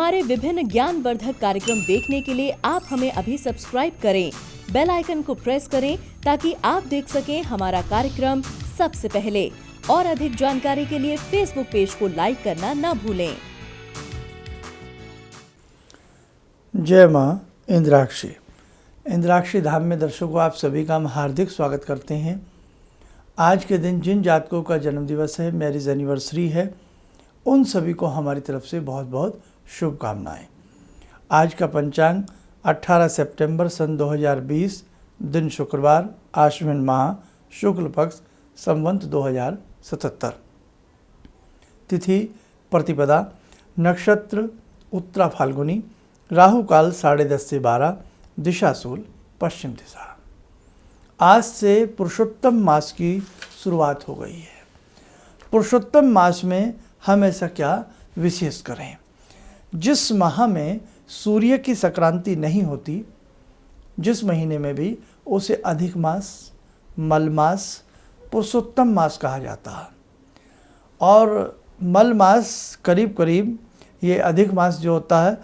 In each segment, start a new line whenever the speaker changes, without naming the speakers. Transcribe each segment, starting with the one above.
हमारे विभिन्न ज्ञानवर्धक कार्यक्रम देखने के लिए आप हमें अभी सब्सक्राइब करें, बेल आइकन को प्रेस करें ताकि आप देख सकें हमारा कार्यक्रम सबसे पहले। और अधिक जानकारी के लिए फेसबुक पेज को लाइक करना न भूलें।
जय माँ इंद्राक्षी। इंद्राक्षी धाम में दर्शकों आप सभी का हम हार्दिक स्वागत करते हैं। आज के दिन जिन जातकों का जन्मदिवस है, मैरिज एनिवर्सरी है, उन सभी को हमारी तरफ से बहुत बहुत शुभकामनाएं। आज का पंचांग 18 सितंबर सन 2020, दिन शुक्रवार, आश्विन माह, शुक्ल पक्ष, संवत 2077। तिथि प्रतिपदा, नक्षत्र उत्तरा फाल्गुनी, राहु काल 10:30 से 12, दिशा शूल पश्चिम दिशा। आज से पुरुषोत्तम मास की शुरुआत हो गई है। पुरुषोत्तम मास में हम ऐसा क्या विशेष करें? जिस माह में सूर्य की संक्रांति नहीं होती, जिस महीने में भी उसे अधिक मास, मल मास, पुरुषोत्तम मास कहा जाता है। और मल मास करीब करीब, ये अधिक मास जो होता है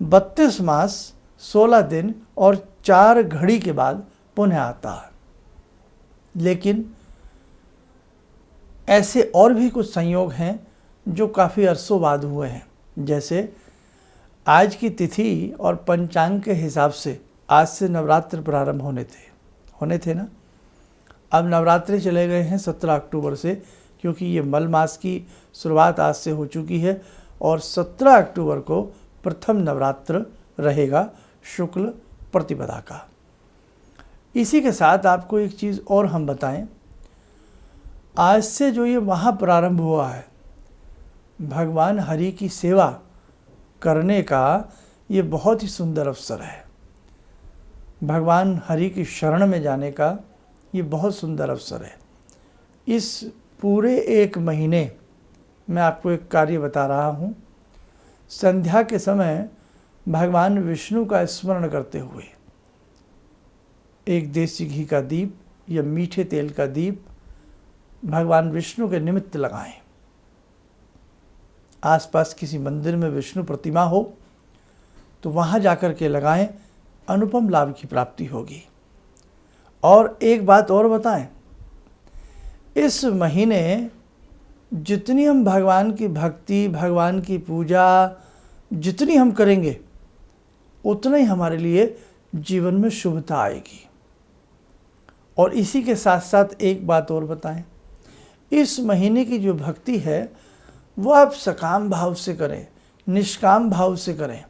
32 मास 16 दिन और 4 घड़ी के बाद पुनः आता है। लेकिन ऐसे और भी कुछ संयोग हैं जो काफ़ी अरसों बाद हुए हैं। जैसे आज की तिथि और पंचांग के हिसाब से आज से नवरात्र प्रारंभ होने थे ना। अब नवरात्रि चले गए हैं 17 अक्टूबर से, क्योंकि ये मल मास की शुरुआत आज से हो चुकी है और 17 अक्टूबर को प्रथम नवरात्र रहेगा शुक्ल प्रतिपदा का। इसी के साथ आपको एक चीज़ और हम बताएं, आज से जो ये माह प्रारंभ हुआ है, भगवान हरि की सेवा करने का ये बहुत ही सुंदर अवसर है। भगवान हरि की शरण में जाने का ये बहुत सुंदर अवसर है। इस पूरे एक महीने मैं आपको एक कार्य बता रहा हूँ। संध्या के समय भगवान विष्णु का स्मरण करते हुए एक देसी घी का दीप या मीठे तेल का दीप भगवान विष्णु के निमित्त लगाएं। आसपास किसी मंदिर में विष्णु प्रतिमा हो तो वहाँ जाकर के लगाएं, अनुपम लाभ की प्राप्ति होगी। और एक बात और बताएं, इस महीने जितनी हम भगवान की भक्ति, भगवान की पूजा जितनी हम करेंगे, उतना ही हमारे लिए जीवन में शुभता आएगी। और इसी के साथ साथ एक बात और बताएं, इस महीने की जो भक्ति है वो आप सकाम भाव से करें, निष्काम भाव से करें।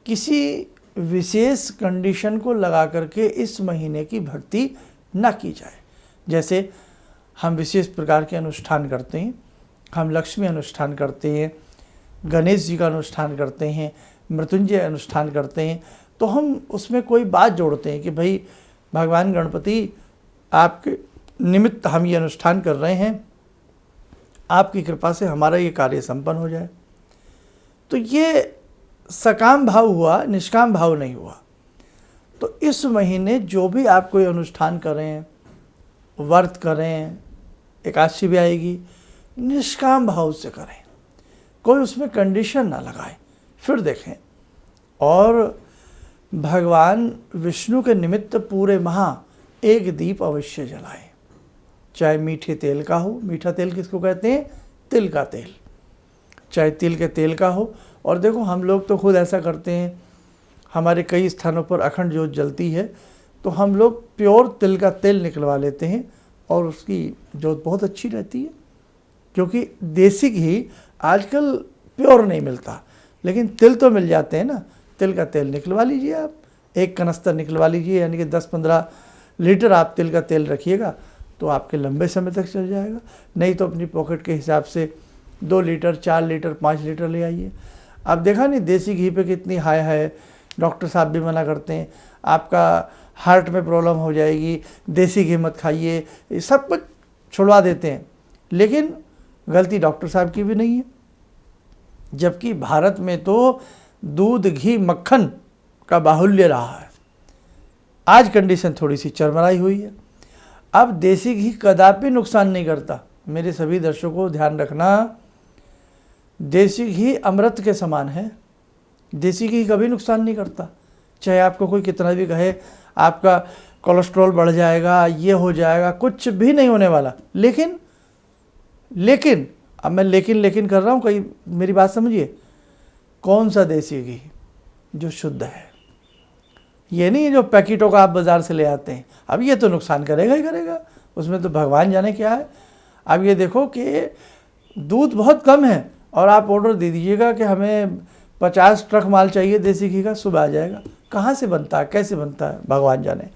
किसी विशेष कंडीशन को लगा करके इस महीने की भक्ति न की जाए। जैसे हम विशेष प्रकार के अनुष्ठान करते हैं, हम लक्ष्मी अनुष्ठान करते हैं, गणेश जी का अनुष्ठान करते हैं, मृत्युंजय अनुष्ठान करते हैं, तो हम उसमें कोई बात जोड़ते हैं कि भाई भगवान गणपति आपके निमित्त हम ये अनुष्ठान कर रहे हैं, आपकी कृपा से हमारा ये कार्य संपन्न हो जाए। तो ये सकाम भाव हुआ, निष्काम भाव नहीं हुआ। तो इस महीने जो भी आप कोई अनुष्ठान करें, व्रत करें, एकादशी भी आएगी, निष्काम भाव से करें, कोई उसमें कंडीशन ना लगाएं। फिर देखें, और भगवान विष्णु के निमित्त पूरे माह एक दीप अवश्य जलाएं, चाहे मीठे तेल का हो। मीठा तेल किसको कहते हैं? तिल का तेल। चाहे तिल के तेल का हो। और देखो, हम लोग तो खुद ऐसा करते हैं, हमारे कई स्थानों पर अखंड ज्योत जलती है तो हम लोग प्योर तिल का तेल निकलवा लेते हैं और उसकी ज्योत बहुत अच्छी रहती है। क्योंकि देसी घी आजकल प्योर नहीं मिलता, लेकिन तिल तो मिल जाते हैं ना। तिल का तेल निकलवा लीजिए आप, एक कनस्तर निकलवा लीजिए, यानी कि 10-15 लीटर आप तिल का तेल रखिएगा तो आपके लंबे समय तक चल जाएगा। नहीं तो अपनी पॉकेट के हिसाब से 2 लीटर, 4 लीटर, 5 लीटर ले आइए। आप देखा नहीं देसी घी पे कितनी हाय है, डॉक्टर साहब भी मना करते हैं, आपका हार्ट में प्रॉब्लम हो जाएगी, देसी घी मत खाइए, ये सब कुछ छुड़वा देते हैं। लेकिन गलती डॉक्टर साहब की भी नहीं है, जबकि भारत में तो दूध, घी, मक्खन का बाहुल्य रहा है। आज कंडीशन थोड़ी सी चरमराई हुई है। अब देसी घी कदापि नुकसान नहीं करता। मेरे सभी दर्शकों को ध्यान रखना, देसी घी अमृत के समान है। देसी घी कभी नुकसान नहीं करता, चाहे आपको कोई कितना भी कहे आपका कोलेस्ट्रॉल बढ़ जाएगा, ये हो जाएगा, कुछ भी नहीं होने वाला। लेकिन अब मैं लेकिन कर रहा हूँ, कहीं मेरी बात समझिए। कौन सा देसी घी? जो शुद्ध है। ये नहीं जो पैकेटों का आप बाज़ार से ले आते हैं। अब ये तो नुकसान करेगा ही करेगा, उसमें तो भगवान जाने क्या है। अब ये देखो कि दूध बहुत कम है और आप ऑर्डर दे दीजिएगा कि हमें 50 ट्रक माल चाहिए देसी घी का, सुबह आ जाएगा। कहाँ से बनता है, कैसे बनता है, भगवान जाने।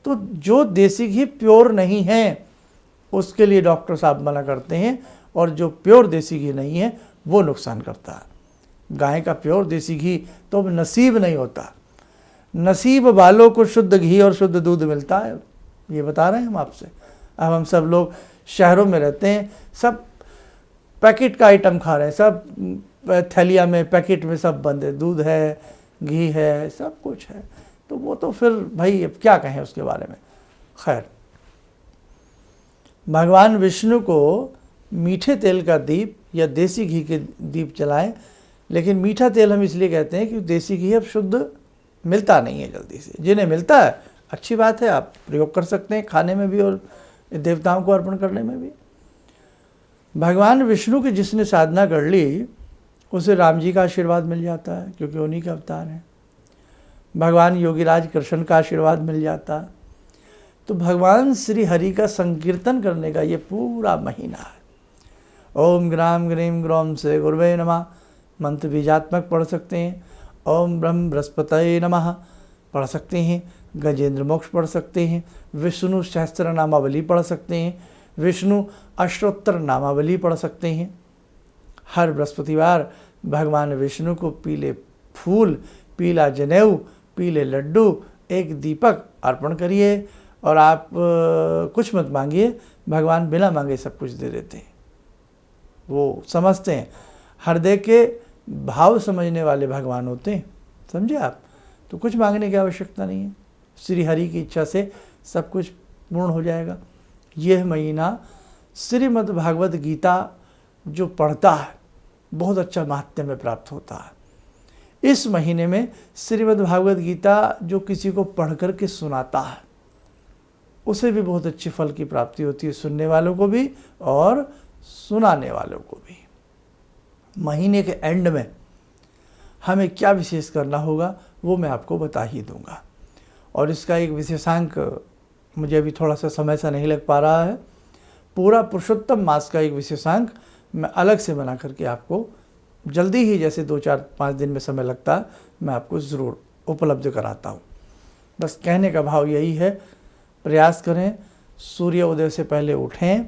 तो जो देसी घी प्योर नहीं है उसके लिए डॉक्टर साहब मना करते हैं, और जो प्योर देसी घी नहीं है वो नुकसान करता है। गाय का प्योर देसी घी तो नसीब नहीं होता। नसीब वालों को शुद्ध घी और शुद्ध दूध मिलता है, ये बता रहे हैं हम आपसे। अब हम सब लोग शहरों में रहते हैं, सब पैकेट का आइटम खा रहे हैं, सब थैलिया में पैकेट में सब बंद है, दूध है, घी है, सब कुछ है। तो वो तो फिर भाई अब क्या कहें उसके बारे में। खैर, भगवान विष्णु को मीठे तेल का दीप या देसी घी के दीप जलाएं। लेकिन मीठा तेल हम इसलिए कहते हैं कि देसी घी अब शुद्ध मिलता नहीं है जल्दी से। जिन्हें मिलता है अच्छी बात है, आप प्रयोग कर सकते हैं खाने में भी और देवताओं को अर्पण करने में भी। भगवान विष्णु की जिसने साधना कर ली उसे राम जी का आशीर्वाद मिल जाता है, क्योंकि उन्हीं के अवतार हैं। भगवान योगीराज कृष्ण का आशीर्वाद मिल जाता है। तो भगवान श्री हरि का संकीर्तन करने का ये पूरा महीना है। ओम ग्राम ग्रीम ग्रोम से गुरुवे नमः मंत्र बीजात्मक पढ़ सकते हैं। ओम ब्रह्म बृहस्पतये नमः पढ़ सकते हैं। गजेंद्र मोक्ष पढ़ सकते हैं। विष्णु सहस्त्र नामावली पढ़ सकते हैं। विष्णु अष्टोत्तर नामावली पढ़ सकते हैं। हर बृहस्पतिवार भगवान विष्णु को पीले फूल, पीला जनेऊ, पीले लड्डू, एक दीपक अर्पण करिए। और आप कुछ मत मांगिए, भगवान बिना मांगे सब कुछ दे देते हैं। वो समझते हैं, हृदय के भाव समझने वाले भगवान होते हैं, समझे आप। तो कुछ मांगने की आवश्यकता नहीं है, श्री हरि की इच्छा से सब कुछ पूर्ण हो जाएगा। यह महीना श्रीमद् भागवत गीता जो पढ़ता है बहुत अच्छा महात्म्य में प्राप्त होता है। इस महीने में श्रीमद् भागवत गीता जो किसी को पढ़ कर के सुनाता है उसे भी बहुत अच्छे फल की प्राप्ति होती है, सुनने वालों को भी और सुनाने वालों को भी। महीने के एंड में हमें क्या विशेष करना होगा वो मैं आपको बता ही दूंगा। और इसका एक विशेषांक मुझे अभी थोड़ा सा समय सा नहीं लग पा रहा है। पूरा पुरुषोत्तम मास का एक विशेषांक मैं अलग से बना करके आपको जल्दी ही, जैसे 2-4-5 दिन में समय लगता है, मैं आपको ज़रूर उपलब्ध कराता हूँ। बस कहने का भाव यही है, प्रयास करें, सूर्य उदय से पहले उठें,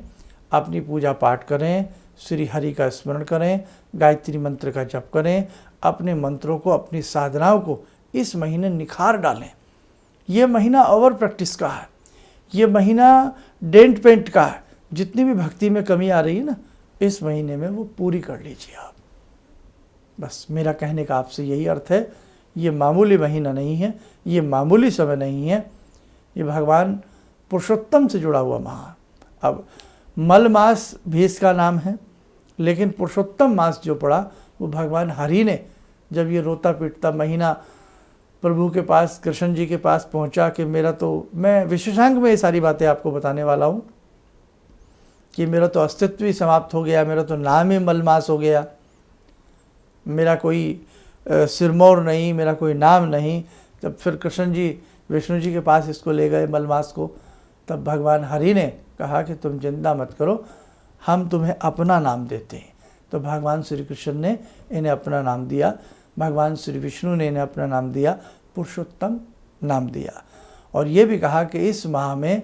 अपनी पूजा पाठ करें, श्री हरि का स्मरण करें, गायत्री मंत्र का जप करें, अपने मंत्रों को, अपनी साधनाओं को इस महीने निखार डालें। ये महीना ओवर प्रैक्टिस का है, ये महीना डेंट पेंट का है। जितनी भी भक्ति में कमी आ रही है ना, इस महीने में वो पूरी कर लीजिए आप। बस मेरा कहने का आपसे यही अर्थ है। ये मामूली महीना नहीं है, ये मामूली समय नहीं है, ये भगवान पुरुषोत्तम से जुड़ा हुआ माह। अब मल मास भी इसका नाम है, लेकिन पुरुषोत्तम मास जो पड़ा वो भगवान हरि ने जब ये रोता पीटता महीना प्रभु के पास, कृष्ण जी के पास पहुंचा कि मेरा तो, मैं विशेषांक में ये सारी बातें आपको बताने वाला हूँ कि मेरा तो अस्तित्व ही समाप्त हो गया, मेरा तो नाम ही मलमास हो गया, मेरा कोई सिरमौर नहीं, मेरा कोई नाम नहीं। जब फिर कृष्ण जी विष्णु जी के पास इसको ले गए मलमास को, तब भगवान हरि ने कहा कि तुम चिंता मत करो, हम तुम्हें अपना नाम देते हैं। तो भगवान श्री कृष्ण ने इन्हें अपना नाम दिया, भगवान श्री विष्णु ने इन्हें अपना नाम दिया, पुरुषोत्तम नाम दिया। और ये भी कहा कि इस माह में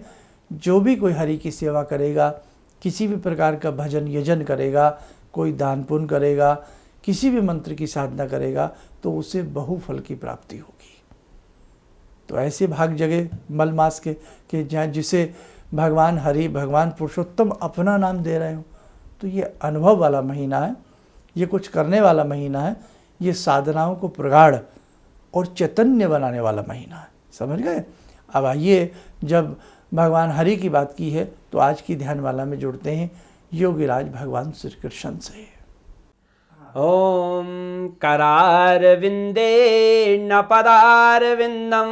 जो भी कोई हरि की सेवा करेगा, किसी भी प्रकार का भजन यजन करेगा, कोई दान पुण्य करेगा, किसी भी मंत्र की साधना करेगा, तो उसे बहुफल की प्राप्ति होगी। तो ऐसे भाग जगह मल मास के कि जहाँ जिसे भगवान हरि, भगवान पुरुषोत्तम अपना नाम दे रहे हो। तो ये अनुभव वाला महीना है, ये कुछ करने वाला महीना है, ये साधनाओं को प्रगाढ़ और चैतन्य बनाने वाला महीना है। समझ गए। अब आइए, जब भगवान हरि की बात की है तो आज की ध्यान वाला में जुड़ते हैं योगीराज भगवान श्री कृष्ण से।
ॐ करारविन्दे न पदारविन्दं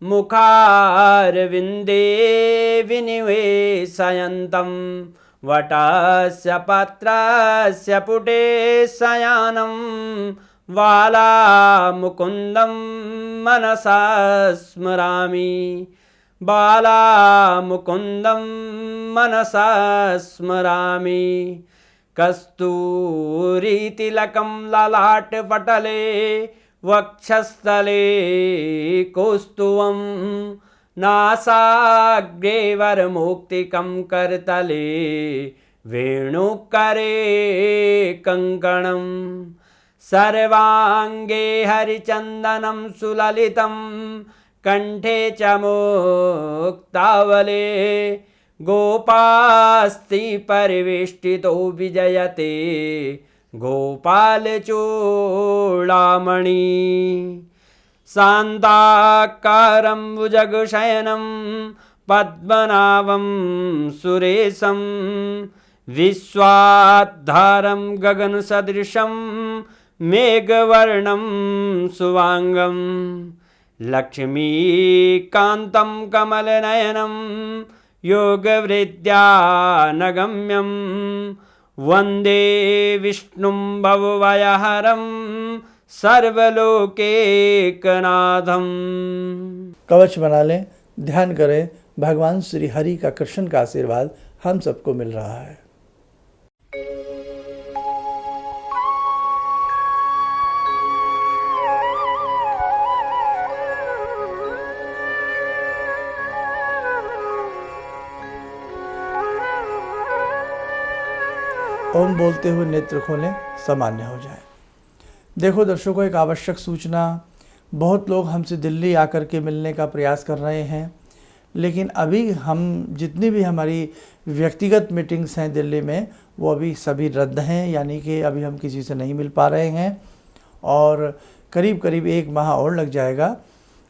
मुखारविन्दे विनिवेशयन्तं वटस्य पत्रस्य पुटे शयनं बालामुकुन्दं मनसा स्मरामि बालामुकुन्दं मनसा स्मरामि कस्तूरीतिलकं ललाटपटले वक्षस्थले कौस्तुभं नासाग्रे वरमौक्तिकं करतले वेणुकरे कङ्कणं सर्वाङ्गे हरिचन्दनं सुललितं कंठे च मुक्तावले गोपास्ति परिवेष्टितो विजयते गोपालचूडामणि शान्ताकारं भुजगशयनं पद्मनाभं सुरेशं विश्वाधारं गगनसदृशं मेघवर्णं शुभांगं लक्ष्मीकान्तं कमलनयनं योगवृद्ध्यानगम्यं वन्दे विष्णुं भवभयहरं सर्वलोकैकनाथम्।
कवच बना लें, ध्यान करें, भगवान श्री हरि का, कृष्ण का आशीर्वाद हम सबको मिल रहा है। ओम बोलते हुए नेत्र खोलें, सामान्य हो जाए। देखो दर्शकों, एक आवश्यक सूचना, बहुत लोग हमसे दिल्ली आकर के मिलने का प्रयास कर रहे हैं, लेकिन अभी हम जितनी भी हमारी व्यक्तिगत मीटिंग्स हैं दिल्ली में, वो अभी सभी रद्द हैं, यानी कि अभी हम किसी से नहीं मिल पा रहे हैं और करीब करीब 1 माह और लग जाएगा।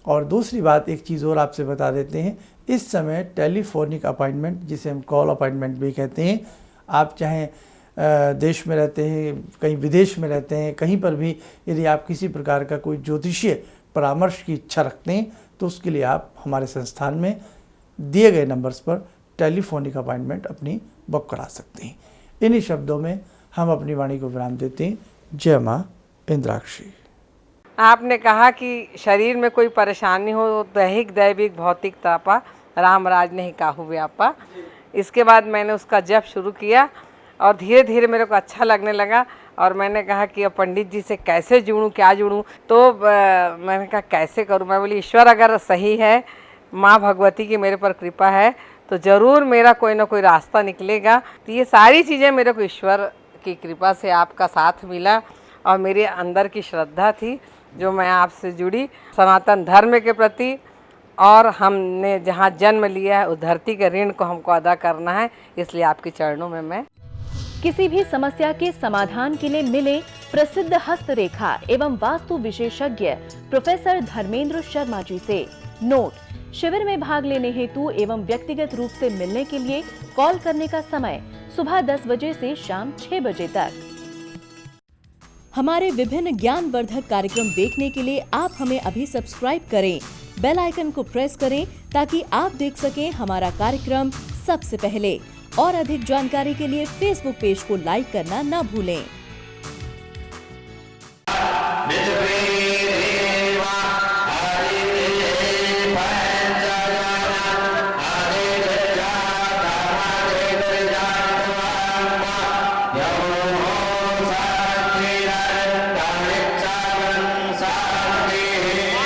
और दूसरी बात, एक चीज़ और आपसे बता देते हैं, इस समय टेलीफोनिक अपॉइंटमेंट, जिसे हम कॉल अपॉइंटमेंट भी कहते हैं, आप चाहे देश में रहते हैं, कहीं विदेश में रहते हैं, कहीं पर भी यदि आप किसी प्रकार का कोई ज्योतिषीय परामर्श की इच्छा रखते हैं तो उसके लिए आप हमारे संस्थान में दिए गए नंबर्स पर टेलीफोनिक अपॉइंटमेंट अपनी बुक करा सकते हैं। इन्हीं शब्दों में हम अपनी वाणी को विराम देते हैं। जय माँ इंद्राक्षी।
आपने कहा कि शरीर में कोई परेशानी हो, दैहिक दैविक भौतिक तापा, राम राज नहीं काहू व्यापा। इसके बाद मैंने उसका जप शुरू किया और धीरे धीरे मेरे को अच्छा लगने लगा और मैंने कहा कि अब पंडित जी से कैसे जुड़ूं, क्या जुड़ूं। तो मैंने कहा कैसे करूं। मैं बोली ईश्वर अगर सही है, माँ भगवती की मेरे पर कृपा है, तो ज़रूर मेरा कोई ना कोई रास्ता निकलेगा। तो ये सारी चीज़ें मेरे को ईश्वर की कृपा से आपका साथ मिला और मेरे अंदर की श्रद्धा थी जो मैं आपसे जुड़ी सनातन धर्म के प्रति, और हमने जहाँ जन्म लिया है उस धरती के ऋण को हमको अदा करना है, इसलिए आपके चरणों में मैं।
किसी भी समस्या के समाधान के लिए मिले प्रसिद्ध हस्तरेखा एवं वास्तु विशेषज्ञ प्रोफेसर धर्मेंद्र शर्मा जी से। नोट: शिविर में भाग लेने हेतु एवं व्यक्तिगत रूप से मिलने के लिए कॉल करने का समय सुबह 10 बजे से शाम 6 बजे तक। हमारे विभिन्न ज्ञानवर्धक कार्यक्रम देखने के लिए आप हमें अभी सब्सक्राइब करें, बेल आइकन को प्रेस करें ताकि आप देख सकें हमारा कार्यक्रम सबसे पहले। और अधिक जानकारी के लिए फेसबुक पेज को लाइक करना न भूलें।